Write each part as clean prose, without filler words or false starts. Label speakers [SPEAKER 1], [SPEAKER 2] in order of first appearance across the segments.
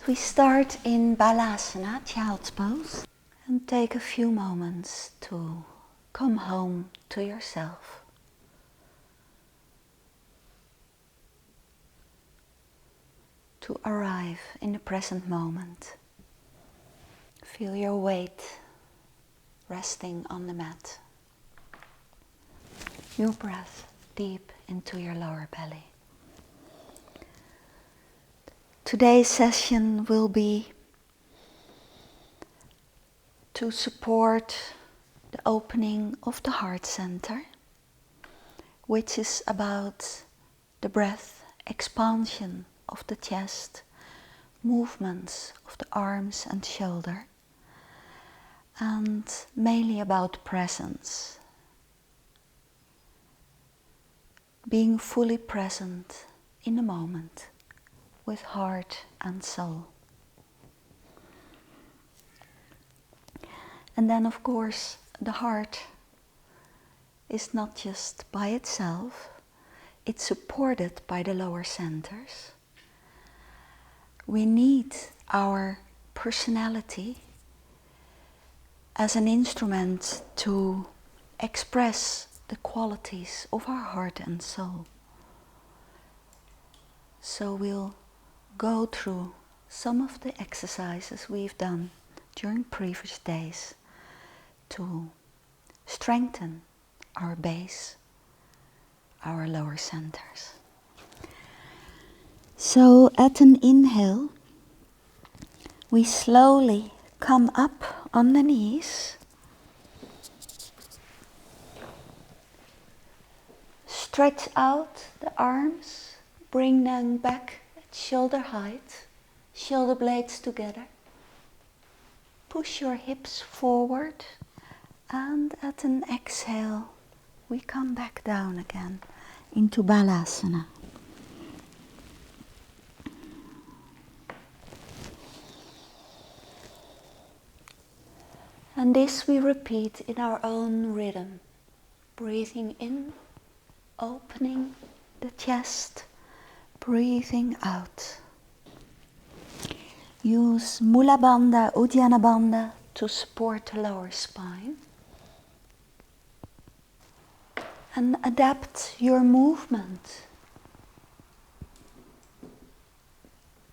[SPEAKER 1] We start in Balasana, Child's Pose, and take a few moments to come home to yourself. To arrive in the present moment. Feel your weight resting on the mat. Your breath deep into your lower belly. Today's session will be to support the opening of the heart center, which is about the breath, expansion of the chest, movements of the arms and shoulder, and mainly about presence. Being fully present in the moment with heart and soul. And then of course the heart is not just by itself, it's supported by the lower centers. We need our personality as an instrument to express the qualities of our heart and soul. So we'll go through some of the exercises we've done during previous days to strengthen our base, our lower centers. So at an inhale, we slowly come up on the knees, stretch out the arms, bring them back at shoulder height, shoulder blades together. Push your hips forward, and at an exhale, we come back down again into Balasana. And this we repeat in our own rhythm, breathing in, opening the chest, breathing out. Use Mula Bandha, Uddiyana Bandha to support the lower spine. And adapt your movement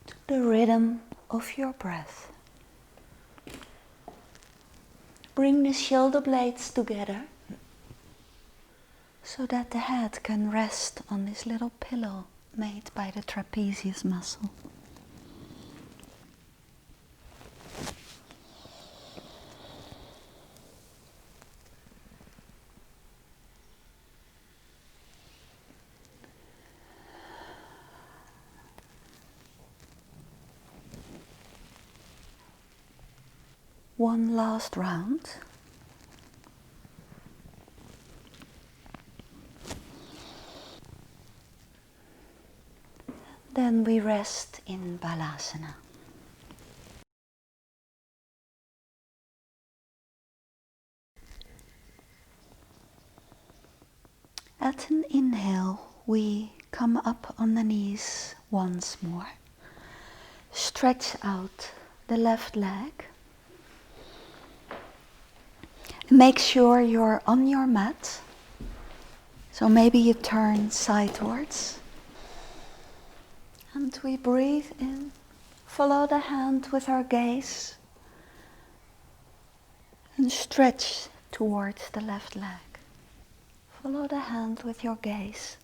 [SPEAKER 1] to the rhythm of your breath. Bring the shoulder blades together so that the head can rest on this little pillow made by the trapezius muscle. One last round. Then we rest in Balasana. At an inhale, we come up on the knees once more. Stretch out the left leg. Make sure you're on your mat. So maybe you turn sidewards. And we breathe in. Follow the hand with our gaze. And stretch towards the left leg. Follow the hand with your gaze.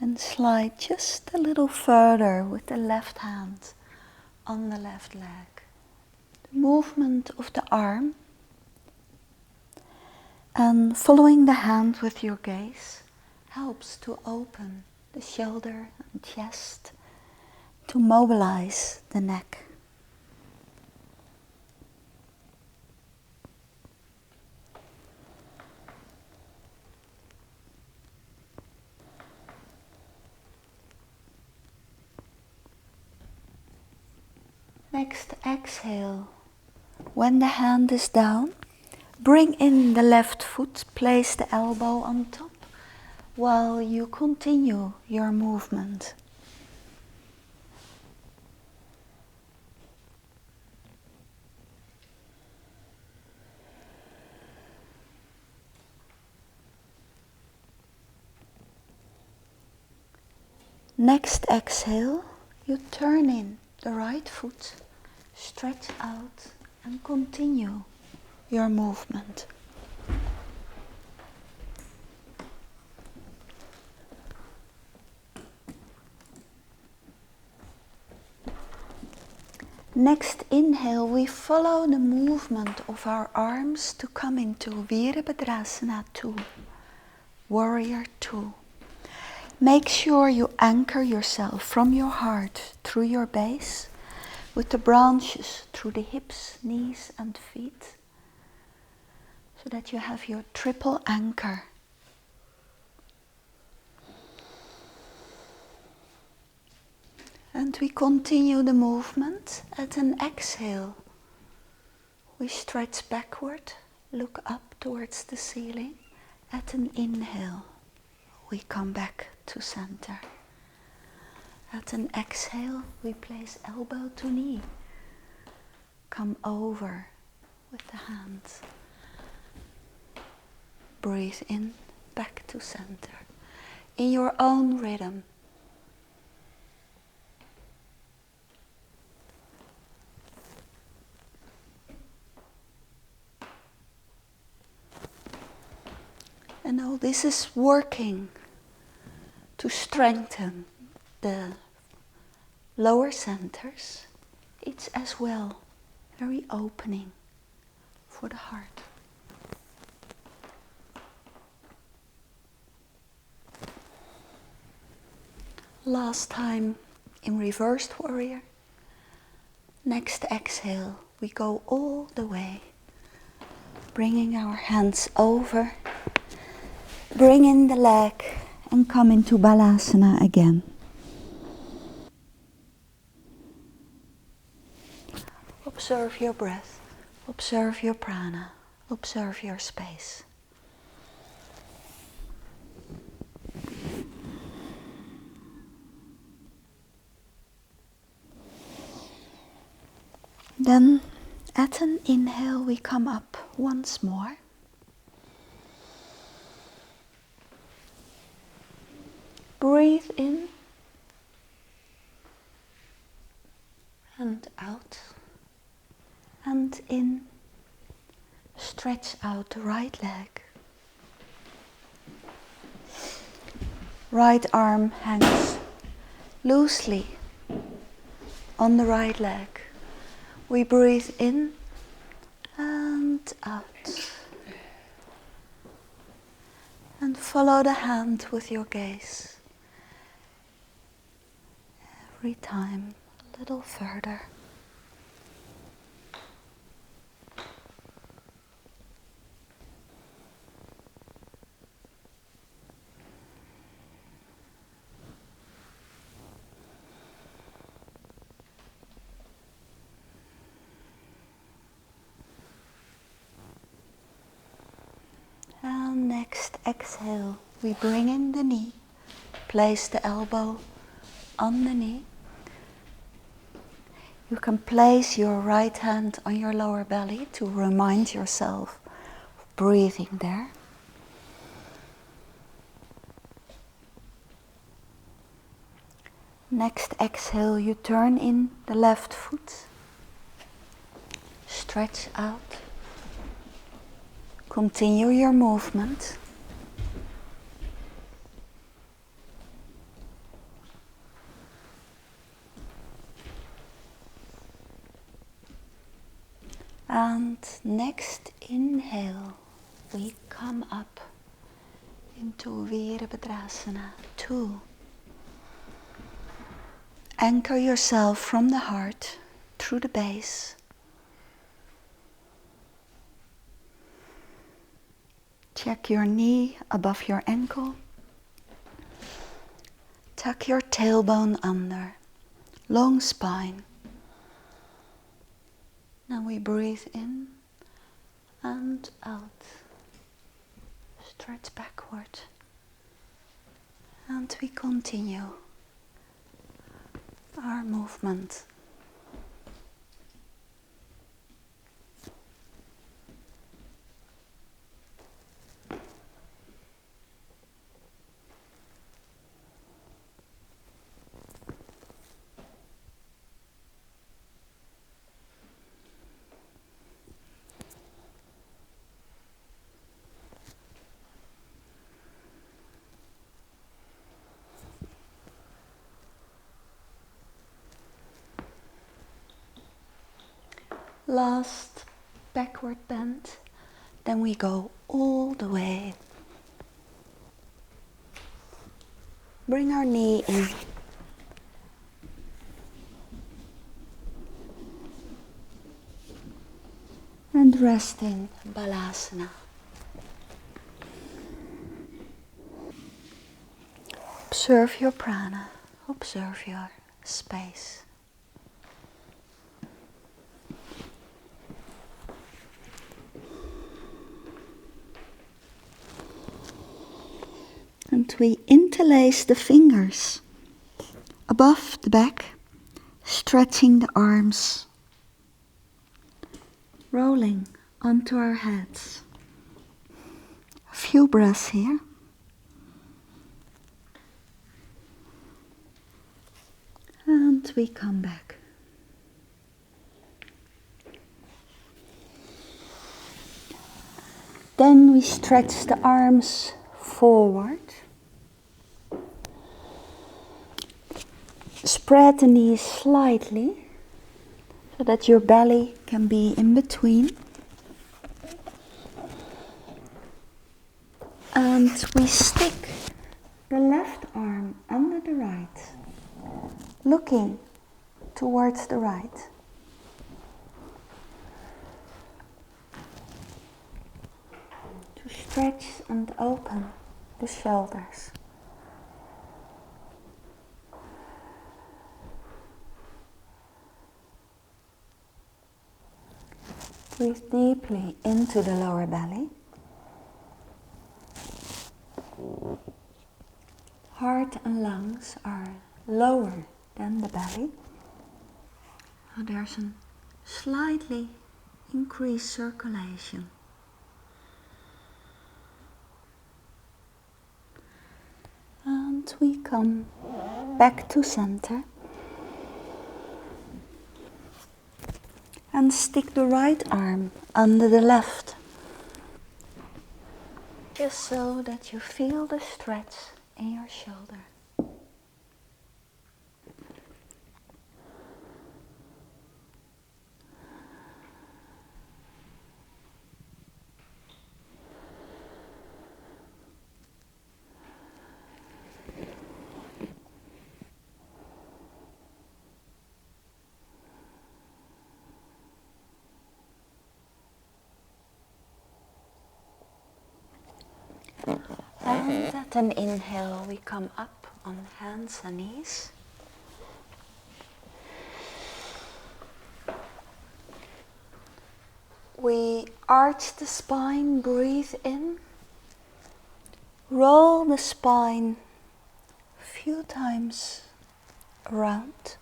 [SPEAKER 1] And slide just a little further with the left hand on the left leg. The movement of the arm. And following the hand with your gaze helps to open the shoulder and chest, to mobilize the neck. Next exhale, when the hand is down, bring in the left foot, place the elbow on top while you continue your movement. Next exhale, you turn in the right foot, stretch out and continue your movement. Next inhale, we follow the movement of our arms to come into Virabhadrasana 2, Warrior 2. Make sure you anchor yourself from your heart through your base with the branches through the hips, knees and feet, so that you have your triple anchor. And we continue the movement. At an exhale, we stretch backward, look up towards the ceiling. At an inhale, we come back to center. At an exhale, we place elbow to knee. Come over with the hands. Breathe in, back to center. In your own rhythm. And all this is working to strengthen the lower centers. It's as well very opening for the heart. Last time in reversed warrior. Next exhale, we go all the way, bringing our hands over, bring in the leg and come into Balasana again. Observe your breath, observe your prana, observe your space. Then at an inhale we come up once more. Breathe in and out and in. Stretch out the right leg. Right arm hangs loosely on the right leg. We breathe in and out. And follow the hand with your gaze. Every time a little further. And next exhale, we bring in the knee, place the elbow on the knee. You can place your right hand on your lower belly to remind yourself of breathing there. Next exhale, you turn in the left foot, stretch out. Continue your movement. And next inhale, we come up into Virabhadrasana 2. Anchor yourself from the heart through the base. Check your knee above your ankle. Tuck your tailbone under. Long spine. Now we breathe in and out. Stretch backward. And we continue our movement. Last backward bend. Then we go all the way. Bring our knee in. And resting Balasana. Observe your prana. Observe your space. And we interlace the fingers above the back, stretching the arms, rolling onto our heads. A few breaths here. And we come back. Then we stretch the arms forward. Spread the knees slightly so that your belly can be in between. And we stick the left arm under the right, looking towards the right. To stretch and open the shoulders. Breathe deeply into the lower belly. Heart and lungs are lower than the belly. There's a slightly increased circulation. And we come back to center. And stick the right arm under the left. Just so that you feel the stretch in your shoulder. And at an inhale, we come up on hands and knees. We arch the spine, breathe in. Roll the spine a few times around,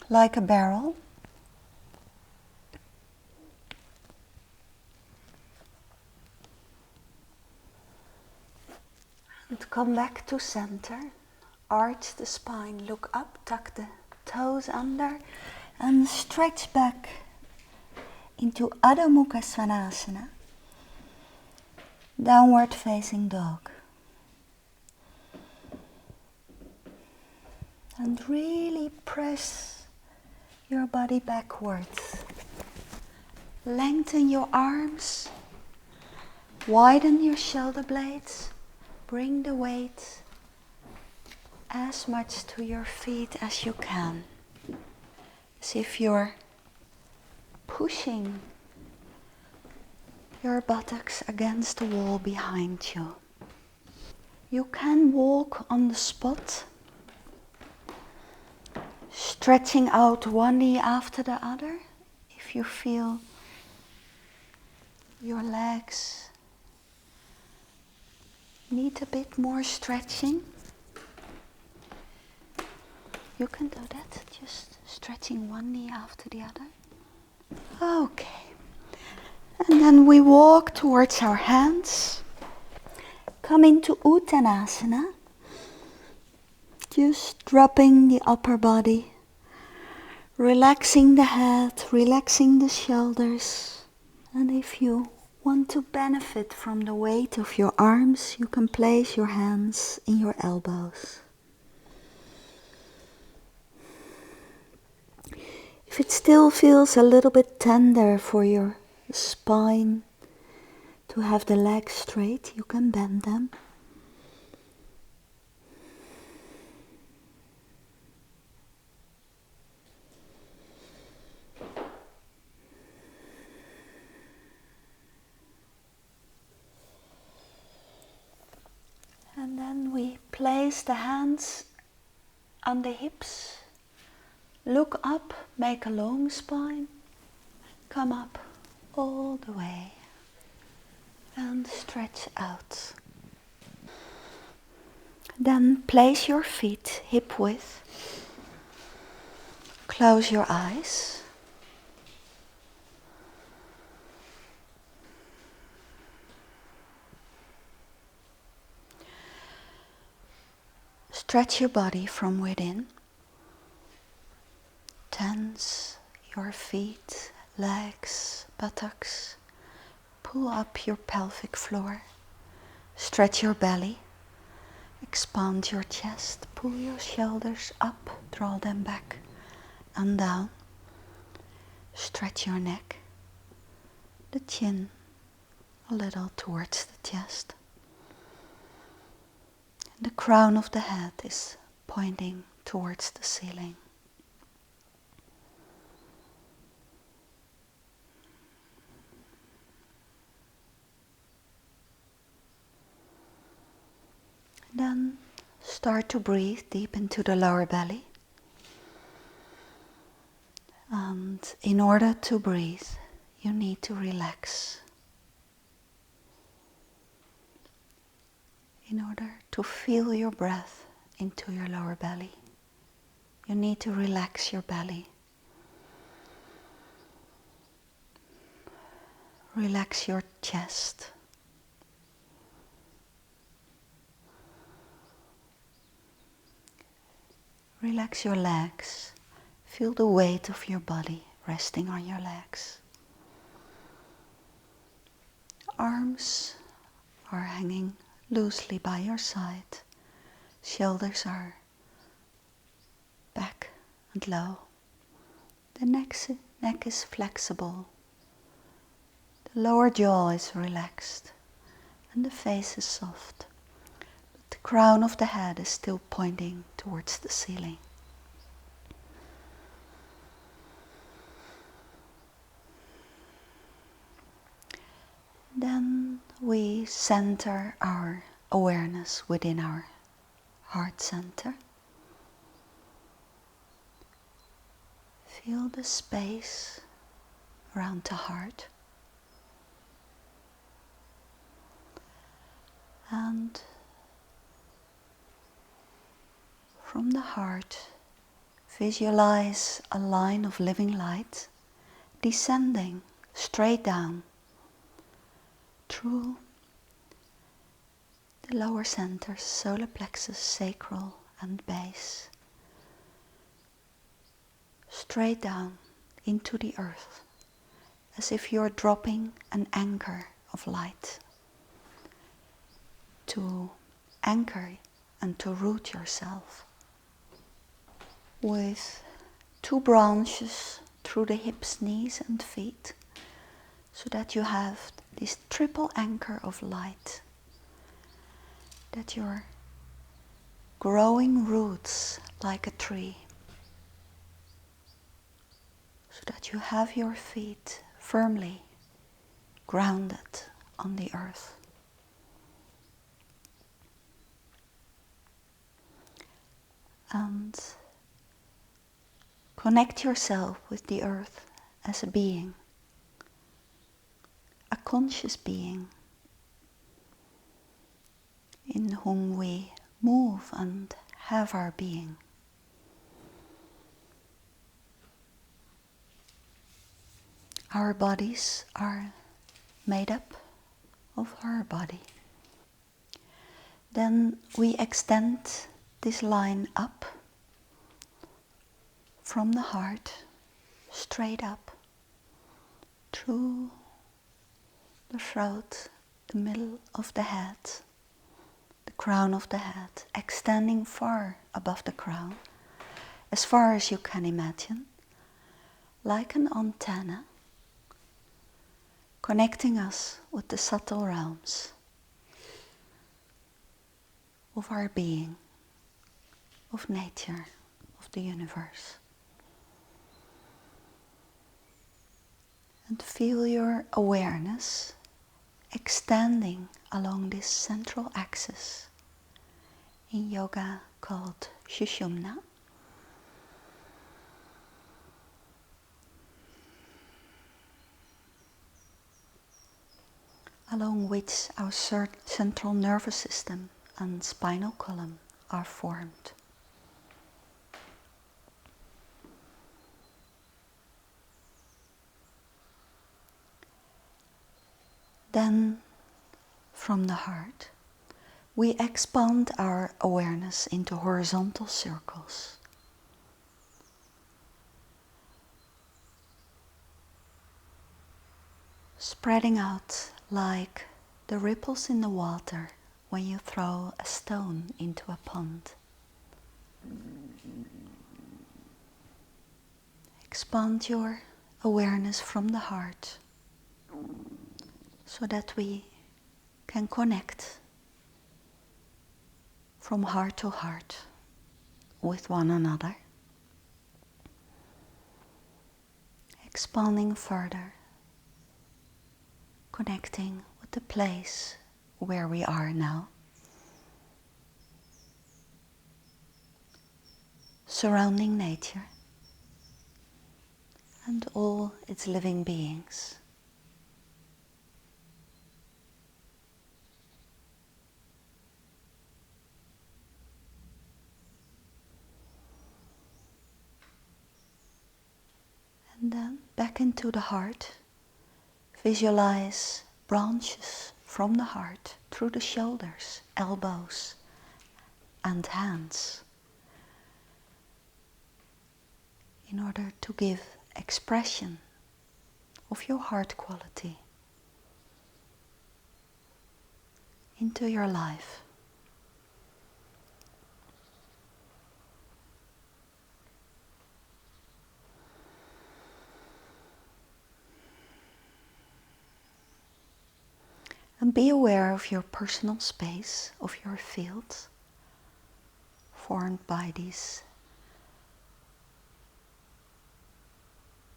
[SPEAKER 1] like a barrel. And come back to center, arch the spine, look up, tuck the toes under, and stretch back into Adho Mukha Svanasana, downward facing dog. And really press your body backwards. Lengthen your arms, widen your shoulder blades. Bring the weight as much to your feet as you can. As if you're pushing your buttocks against the wall behind you. You can walk on the spot, stretching out one knee after the other if you feel your legs need a bit more stretching. You can do that, just stretching one knee after the other. Okay. And then we walk towards our hands. Come into Uttanasana. Just dropping the upper body. Relaxing the head, relaxing the shoulders. And if you want to benefit from the weight of your arms, you can place your hands in your elbows. If it still feels a little bit tender for your spine to have the legs straight, you can bend them. And then we place the hands on the hips. Look up, make a long spine. Come up all the way and stretch out. Then place your feet hip width. Close your eyes. Stretch your body from within. Tense your feet, legs, buttocks. Pull up your pelvic floor. Stretch your belly. Expand your chest. Pull your shoulders up. Draw them back and down. Stretch your neck. The chin a little towards the chest. The crown of the head is pointing towards the ceiling. Then start to breathe deep into the lower belly. And in order to breathe, you need to relax. In order to feel your breath into your lower belly, you need to relax your belly. Relax your chest. Relax your legs. Feel the weight of your body resting on your legs. Arms are hanging loosely by your side. Shoulders are back and low. The neck is flexible. The lower jaw is relaxed and the face is soft. But the crown of the head is still pointing towards the ceiling. Then we center our awareness within our heart center. Feel the space around the heart. And from the heart, visualize a line of living light descending straight down through the lower centers, solar plexus, sacral and base, straight down into the earth, as if you're dropping an anchor of light to anchor and to root yourself. With two branches through the hips, knees and feet, so that you have this triple anchor of light, that you're growing roots like a tree, so that you have your feet firmly grounded on the earth. And connect yourself with the earth as a being, a conscious being in whom we move and have our being. Our bodies are made up of our body. Then we extend this line up from the heart, straight up, through the throat, the middle of the head, the crown of the head, extending far above the crown, as far as you can imagine, like an antenna, connecting us with the subtle realms of our being, of nature, of the universe. And feel your awareness extending along this central axis, in yoga called Sushumna. Along which our central nervous system and spinal column are formed. Then, from the heart, we expand our awareness into horizontal circles. Spreading out like the ripples in the water when you throw a stone into a pond. Expand your awareness from the heart so that we can connect from heart to heart with one another. Expanding further, connecting with the place where we are now. Surrounding nature and all its living beings. And then back into the heart, visualize branches from the heart through the shoulders, elbows and hands in order to give expression of your heart quality into your life. And be aware of your personal space, of your field, formed by these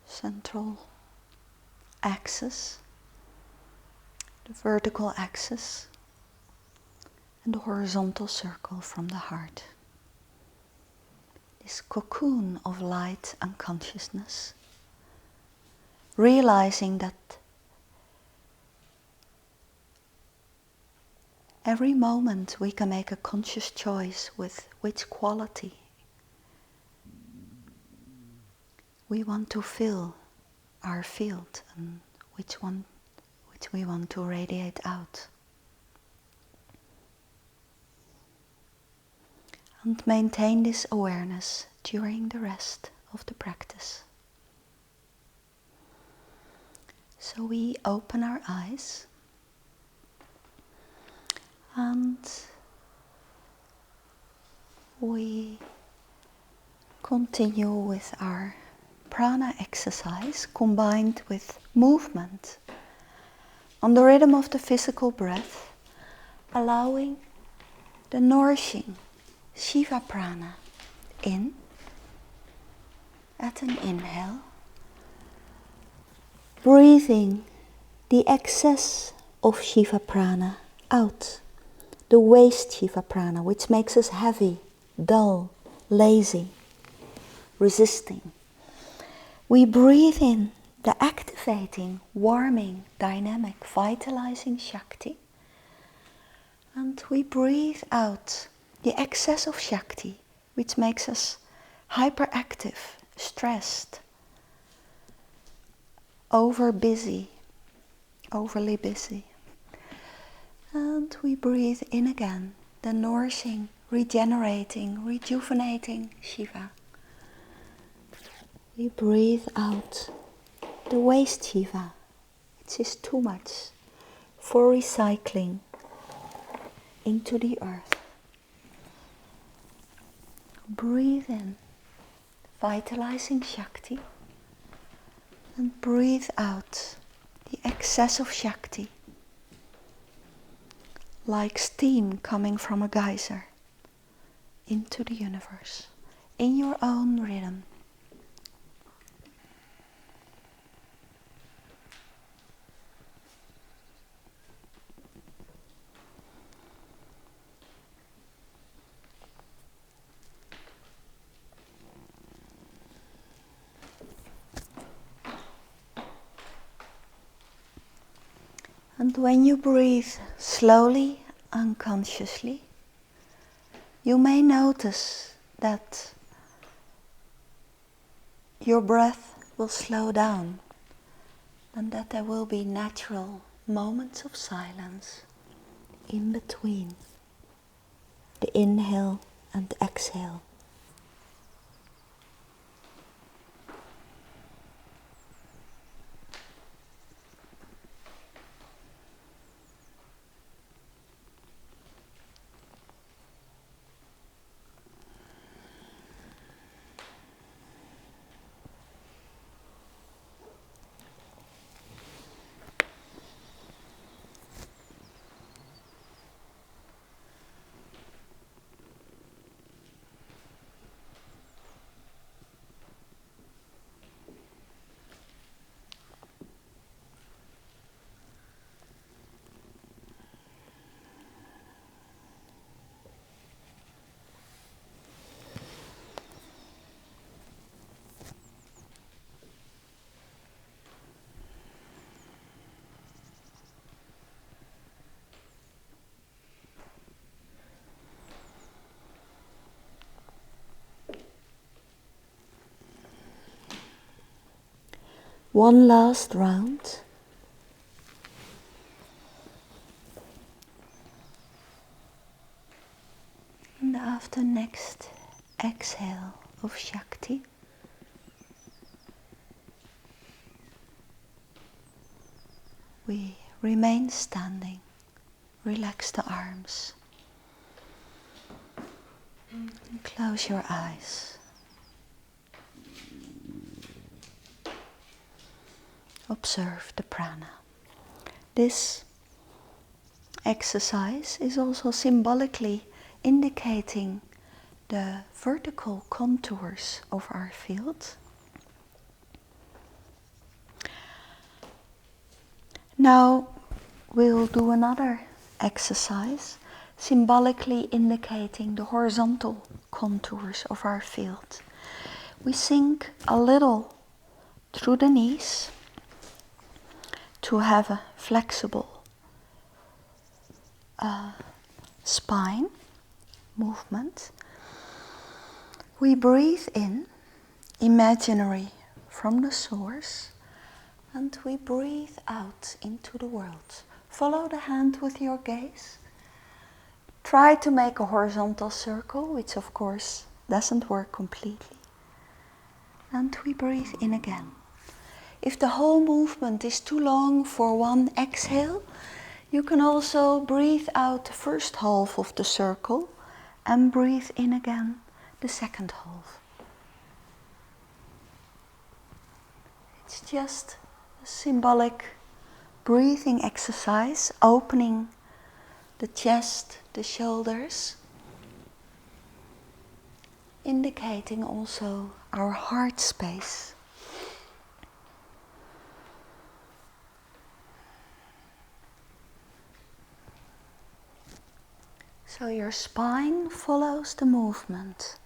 [SPEAKER 1] central axis, the vertical axis, and the horizontal circle from the heart. This cocoon of light and consciousness, realizing that every moment we can make a conscious choice with which quality we want to fill our field and which we want to radiate out. And maintain this awareness during the rest of the practice. So we open our eyes and we continue with our prana exercise combined with movement on the rhythm of the physical breath, allowing the nourishing Shiva prana in at an inhale, breathing the excess of Shiva prana out, the waste Shiva prana, which makes us heavy, dull, lazy, resisting. We breathe in the activating, warming, dynamic, vitalizing Shakti, and we breathe out the excess of Shakti, which makes us hyperactive, stressed, overly busy. And we breathe in again the nourishing, regenerating, rejuvenating Shiva. We breathe out the waste Shiva, which is too much for recycling into the earth. Breathe in vitalizing Shakti And breathe out the excess of Shakti, like steam coming from a geyser, into the universe, in your own rhythm. And when you breathe slowly, unconsciously, you may notice that your breath will slow down and that there will be natural moments of silence in between the inhale and the exhale. One last round. And after next exhale of Shakti, we remain standing. Relax the arms. And close your eyes. Observe the prana. This exercise is also symbolically indicating the vertical contours of our field. Now we'll do another exercise symbolically indicating the horizontal contours of our field. We sink a little through the knees to have a flexible spine movement. We breathe in, imaginary from the source, and we breathe out into the world. Follow the hand with your gaze. Try to make a horizontal circle, which of course doesn't work completely. And we breathe in again. If the whole movement is too long for one exhale, you can also breathe out the first half of the circle and breathe in again the second half. It's just a symbolic breathing exercise, opening the chest, the shoulders, indicating also our heart space. So your spine follows the movement.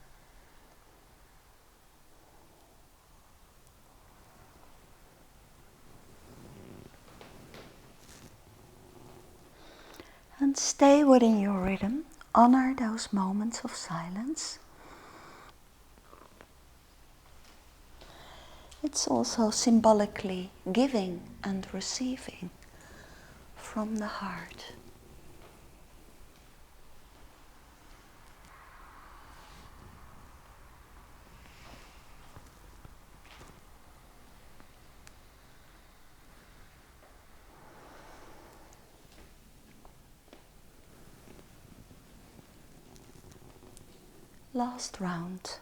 [SPEAKER 1] And stay within your rhythm. Honor those moments of silence. It's also symbolically giving and receiving from the heart. Last round.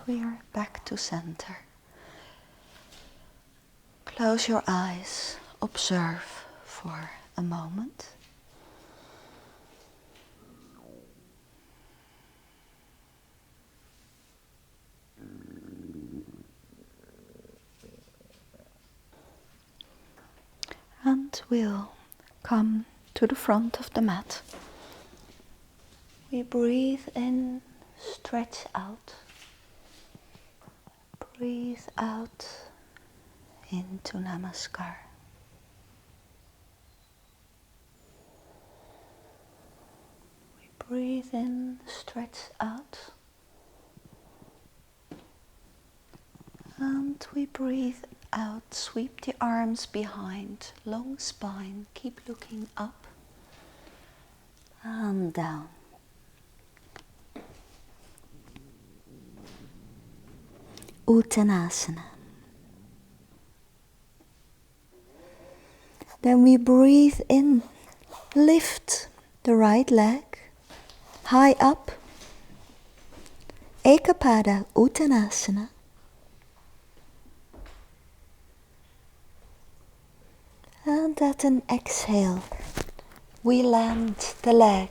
[SPEAKER 1] we are back to center. Close your eyes, observe for a moment. And we'll come to the front of the mat. We breathe in, stretch out. Breathe out into Namaskar. We breathe in, stretch out. And we breathe out, sweep the arms behind, long spine, keep looking up and down. Uttanasana. Then we breathe in, lift the right leg high up, Ekapada Uttanasana. And at an exhale, we land the leg.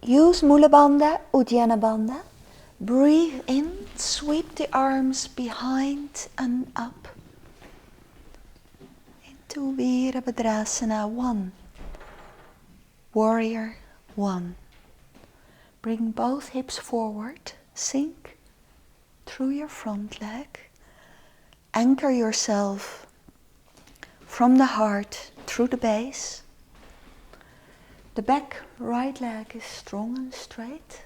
[SPEAKER 1] Use Mula Bandha, Uddiyana Bandha. Breathe in, sweep the arms behind and up into Virabhadrasana 1. Warrior 1. Bring both hips forward, sink through your front leg. Anchor yourself from the heart through the base. The back right leg is strong and straight.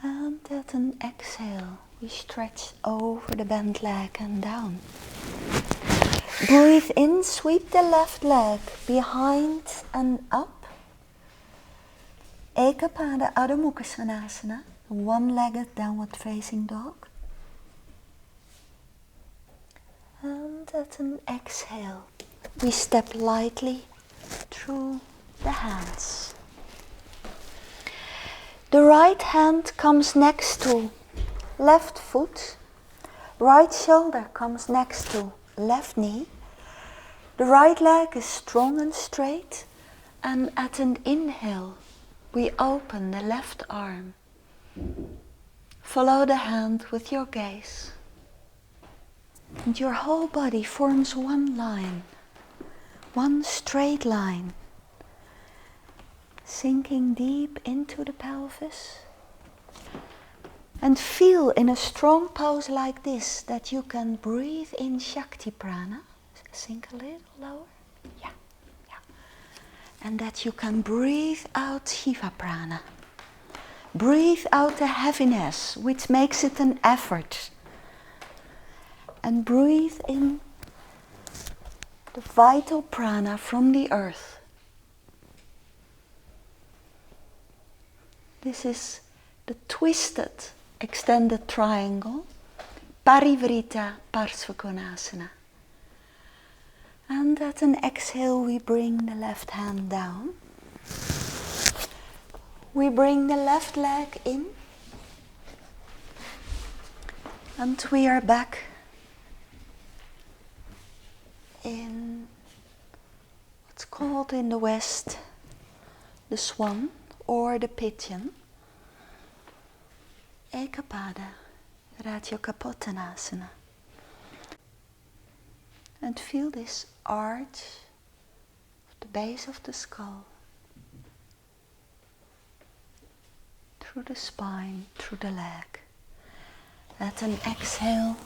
[SPEAKER 1] And at an exhale, we stretch over the bent leg and down. Breathe in, sweep the left leg behind and up. Ekapada Adho Mukha Svanasana, one-legged downward facing dog. And at an exhale, we step lightly through the hands. The right hand comes next to left foot. Right shoulder comes next to left knee. The right leg is strong and straight. And at an inhale, we open the left arm. Follow the hand with your gaze. And your whole body forms one line, one straight line. Sinking deep into the pelvis. And feel in a strong pose like this that you can breathe in Shakti Prana. Sink a little lower. Yeah. And that you can breathe out Shiva Prana. Breathe out the heaviness, which makes it an effort. And breathe in the vital prana from the earth. This is the twisted extended triangle, Parivrita Parsvakonasana. And at an exhale, we bring the left hand down. We bring the left leg in. And we are back in what's called in the West the swan or the pigeon. Ekapada Rajyakapottanasana. And feel this arch of the base of the skull. Through the spine, through the leg. At an exhale,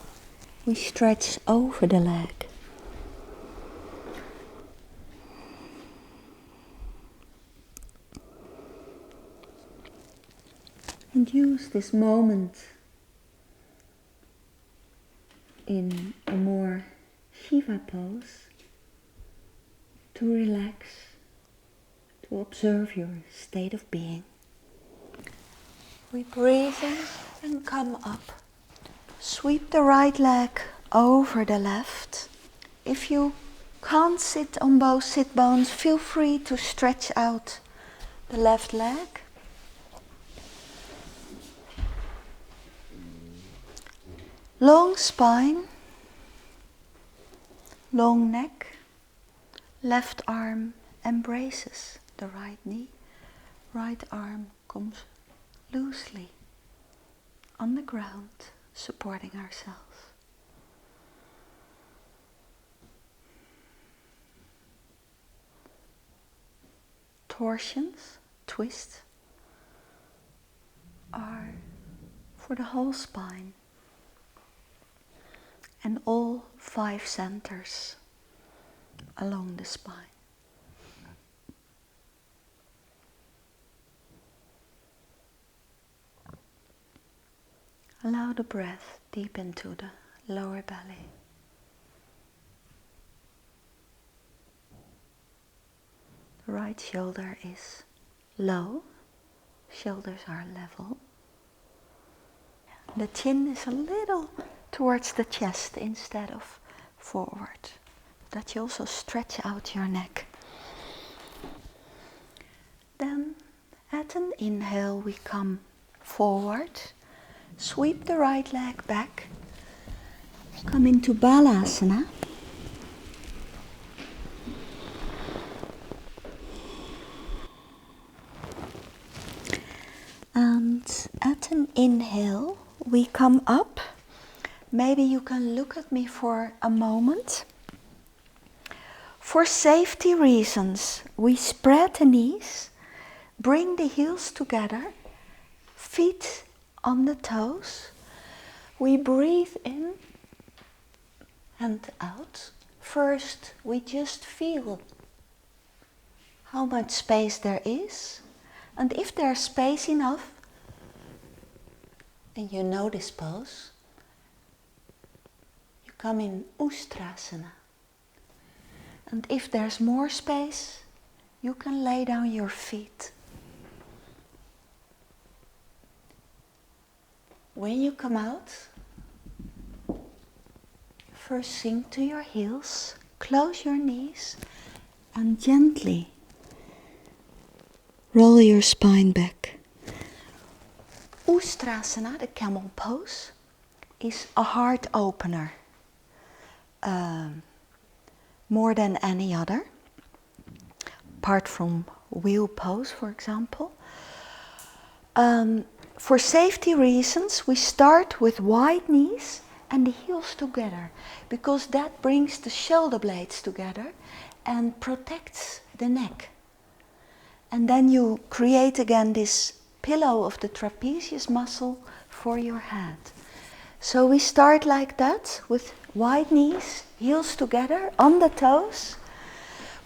[SPEAKER 1] we stretch over the leg. And use this moment in a more Shiva pose to relax, to observe your state of being. We breathe in and come up Sweep the right leg over the left. If you can't sit on both sit bones, feel free to stretch out the left leg. Long spine, long neck, left arm embraces the right knee, right arm comes loosely on the ground, supporting ourselves. Torsions, twists, are for the whole spine and all 5 centers along the spine. Allow the breath deep into the lower belly. The right shoulder is low, shoulders are level. The chin is a little towards the chest instead of forward, that you also stretch out your neck. Then at an inhale we come forward, sweep the right leg back, come into balasana. And at an inhale we come up. Maybe you can look at me for a moment. For safety reasons, we spread the knees, bring the heels together, feet on the toes. We breathe in and out. First, we just feel how much space there is. And if there's space enough, then you know this pose. You come in Ustrasana. And if there's more space, you can lay down your feet. When you come out, first sink to your heels, close your knees, and gently roll your spine back. Ustrasana, the camel pose, is a heart opener. More than any other, apart from wheel pose, for example. For safety reasons, we start with wide knees and the heels together, because that brings the shoulder blades together and protects the neck. And then you create again this pillow of the trapezius muscle for your head. So we start like that, with wide knees, heels together, on the toes.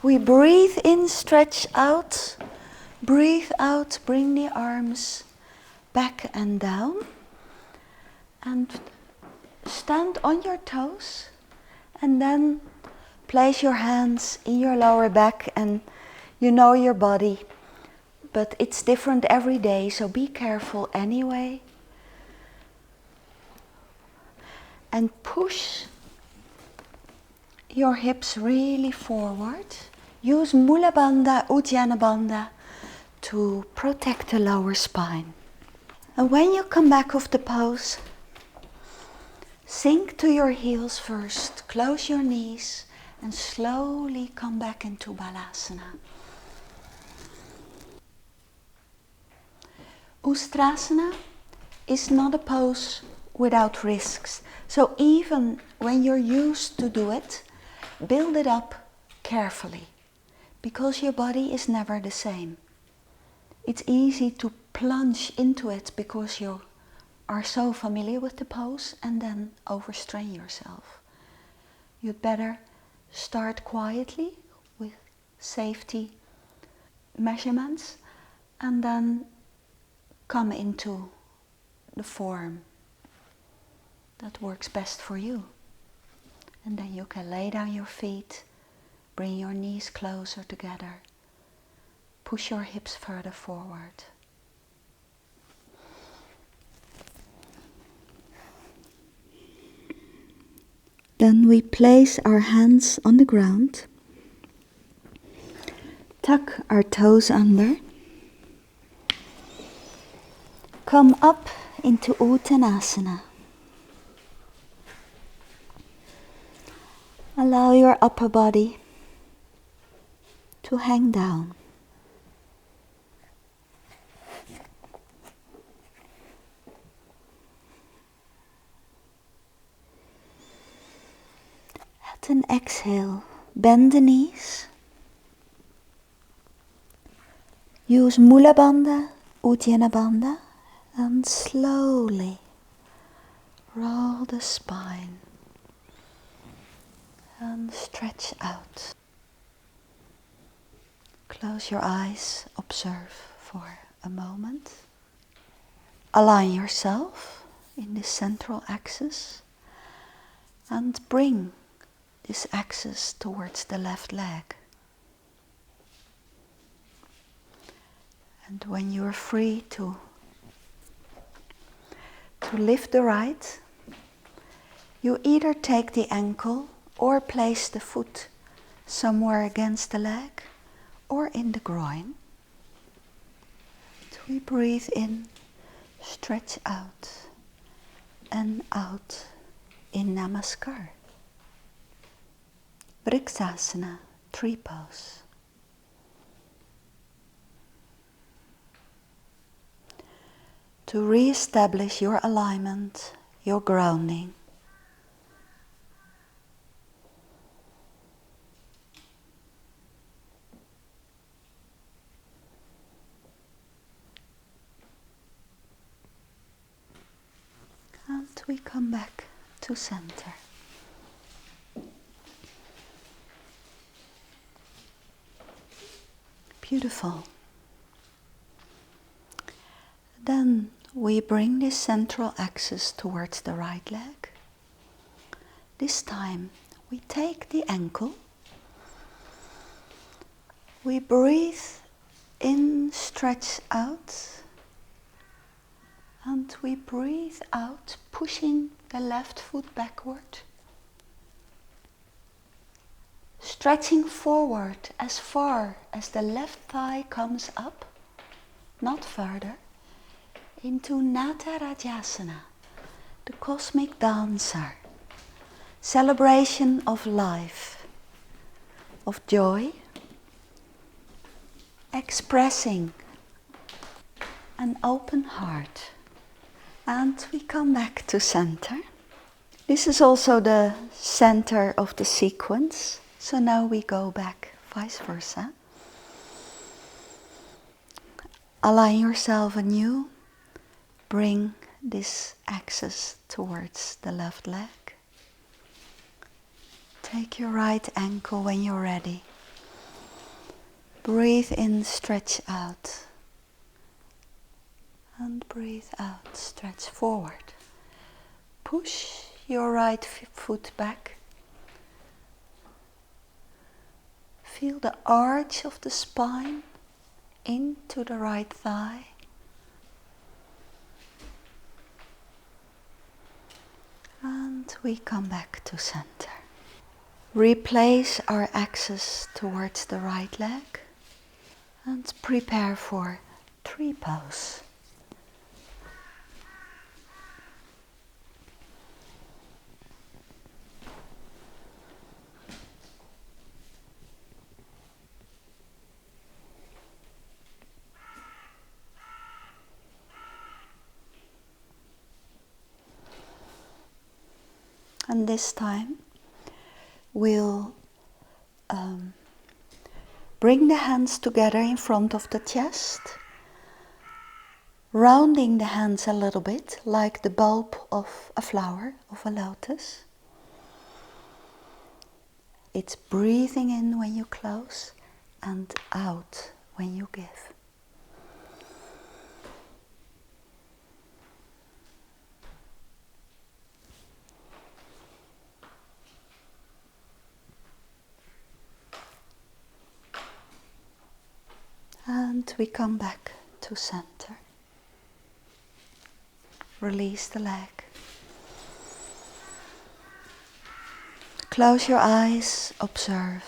[SPEAKER 1] We breathe in, stretch out. Breathe out, bring the arms back and down. And stand on your toes. And then place your hands in your lower back, and you know your body. But it's different every day, so be careful anyway. And push your hips really forward. Use Mula Bandha, Uddiyana Bandha to protect the lower spine. And when you come back off the pose, sink to your heels first, close your knees, and slowly come back into Balasana. Ustrasana is not a pose without risks. So even when you're used to do it, build it up carefully, because your body is never the same. It's easy to plunge into it because you are so familiar with the pose and then overstrain yourself. You'd better start quietly with safety measurements and then come into the form that works best for you. And then you can lay down your feet, bring your knees closer together, push your hips further forward. Then we place our hands on the ground, tuck our toes under, come up into Uttanasana. Allow your upper body to hang down. At an exhale, bend the knees. Use Mula Bandha, Uddiyana Bandha, and slowly roll the spine and stretch out. Close your eyes, observe for a moment. Align yourself in the central axis and bring this axis towards the left leg. And when you are free to lift the right, you either take the ankle or place the foot somewhere against the leg or in the groin. And we breathe in, stretch out, and out in Namaskar. Vriksasana, tree pose. To re-establish your alignment, your grounding. And we come back to center. Beautiful. Then we bring this central axis towards the right leg. This time we take the ankle. We breathe in, stretch out. And we breathe out, pushing the left foot backward. Stretching forward as far as the left thigh comes up, not further, into Natarajasana, the cosmic dancer, celebration of life, of joy, expressing an open heart. And we come back to center. This is also the center of the sequence. So now we go back vice versa. Align yourself anew. Bring this axis towards the left leg. Take your right ankle when you're ready. Breathe in, stretch out. And breathe out, stretch forward. Push your right foot back. Feel the arch of the spine into the right thigh. And we come back to center. Replace our axis towards the right leg and prepare for tree pose. And this time we'll bring the hands together in front of the chest, rounding the hands a little bit like the bulb of a flower, of a lotus. It's breathing in when you close and out when you give. And we come back to center. Release the leg. close your eyes, observe.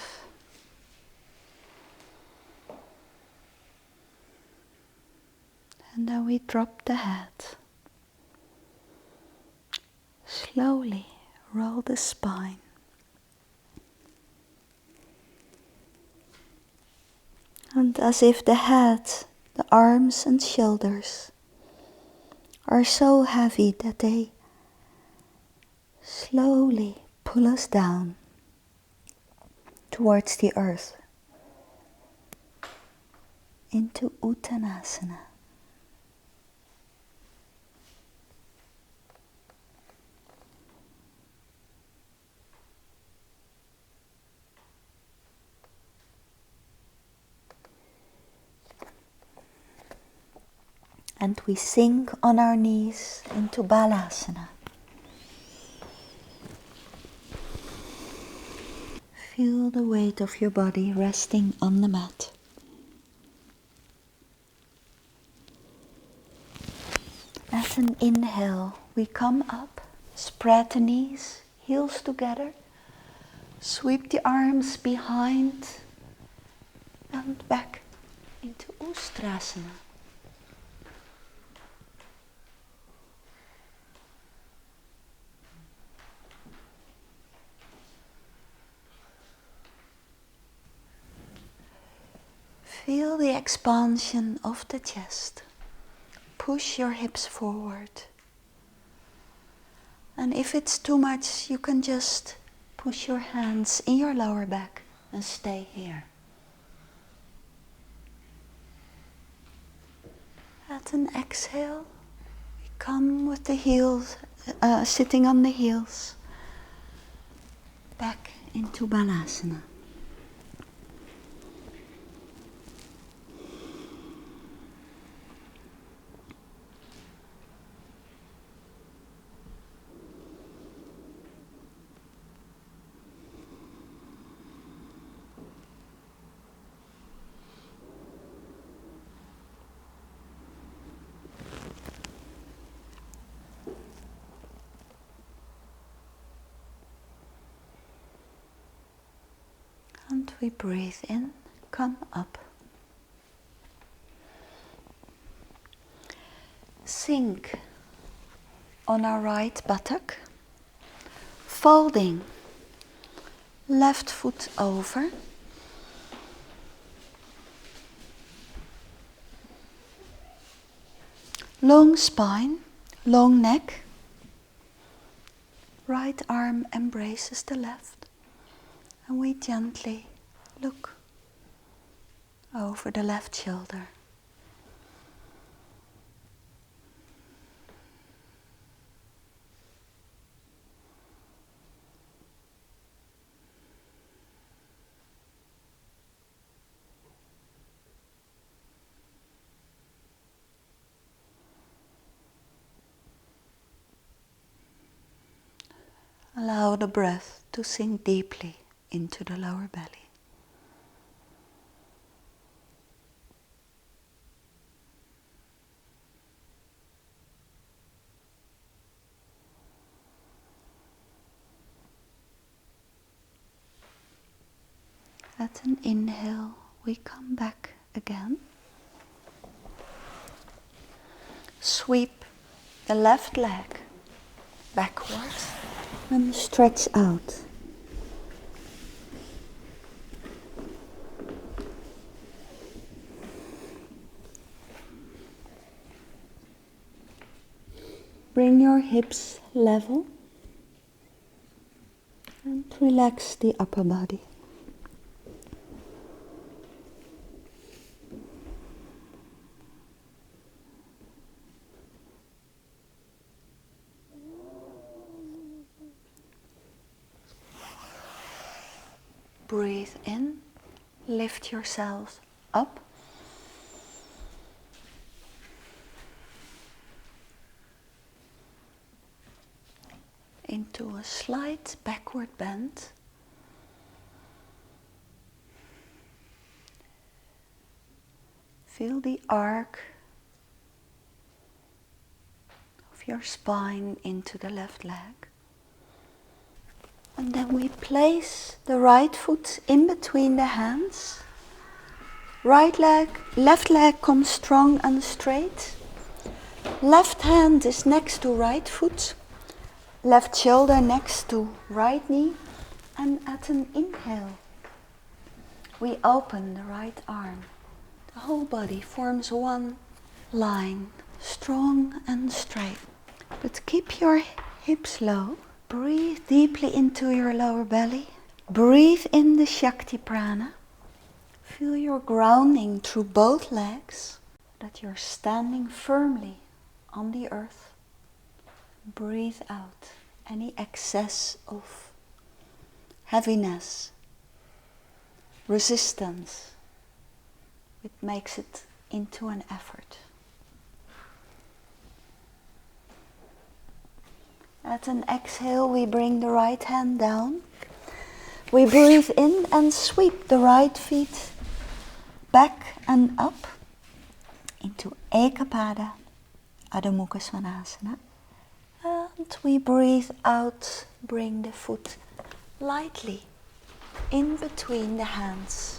[SPEAKER 1] And then we drop the head. Slowly roll the spine. And as if the head, the arms and shoulders are so heavy that they slowly pull us down towards the earth into Uttanasana. And we sink on our knees into Balasana. Feel the weight of your body resting on the mat. As an inhale, we come up, spread the knees, heels together, sweep the arms behind and back into Ustrasana. Feel the expansion of the chest. Push your hips forward. And if it's too much, you can just push your hands in your lower back and stay here. At an exhale, we come with the heels, sitting on the heels, back into Balasana. And we breathe in, come up. Sink on our right buttock, folding left foot over. Long spine, long neck. Right arm embraces the left. And we gently look over the left shoulder. Allow the breath to sink deeply into the lower belly. At an inhale, we come back again. Sweep the left leg backwards and stretch out. Bring your hips level and relax the upper body. Breathe in, lift yourself up. Into a slight backward bend. Feel the arc of your spine into the left leg. And then we place the right foot in between the hands. Right leg, left leg comes strong and straight. Left hand is next to right foot. Left shoulder next to right knee. And at an inhale, we open the right arm. The whole body forms one line, strong and straight. But keep your hips low. Breathe deeply into your lower belly. Breathe in the Shakti Prana. Feel your grounding through both legs, that you're standing firmly on the earth. Breathe out any excess of heaviness, resistance, which makes it into an effort. At an exhale, we bring the right hand down. We breathe in and sweep the right feet back and up into Ekapada, Adho Mukha Svanasana. And we breathe out, bring the foot lightly in between the hands.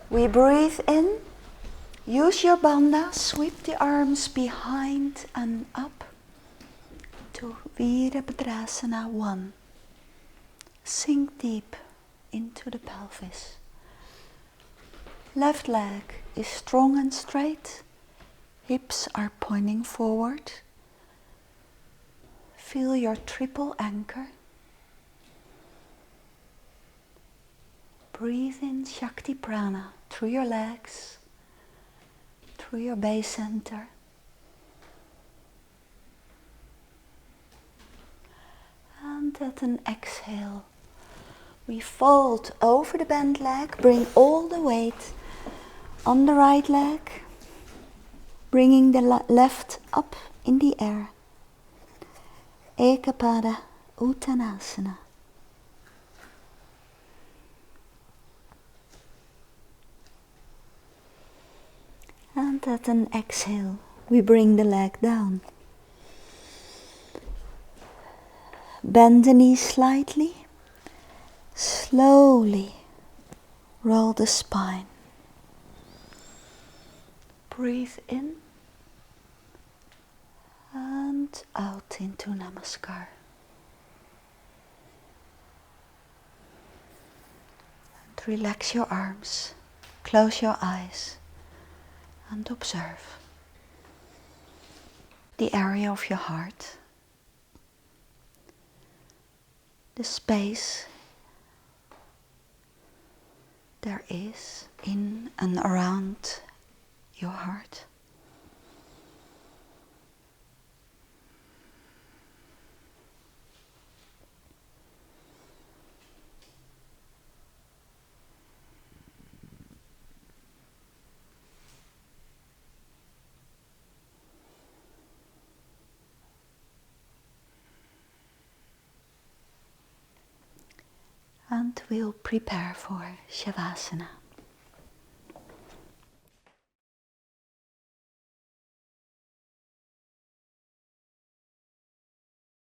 [SPEAKER 1] We breathe in, use your bandha, sweep the arms behind and up to Virabhadrasana 1. Sink deep into the pelvis. Left leg is strong and straight. Hips are pointing forward. Feel your triple anchor. Breathe in Shakti Prana through your legs, through your base center. And at an exhale, we fold over the bent leg, bring all the weight on the right leg, bringing the left up in the air. Ekapada Uttanasana. And at an exhale, we bring the leg down. Bend the knees slightly. Slowly roll the spine. Breathe in and out into Namaskar. And relax your arms, close your eyes and observe the area of your heart, the space there is in and around your heart. And we'll prepare for Shavasana.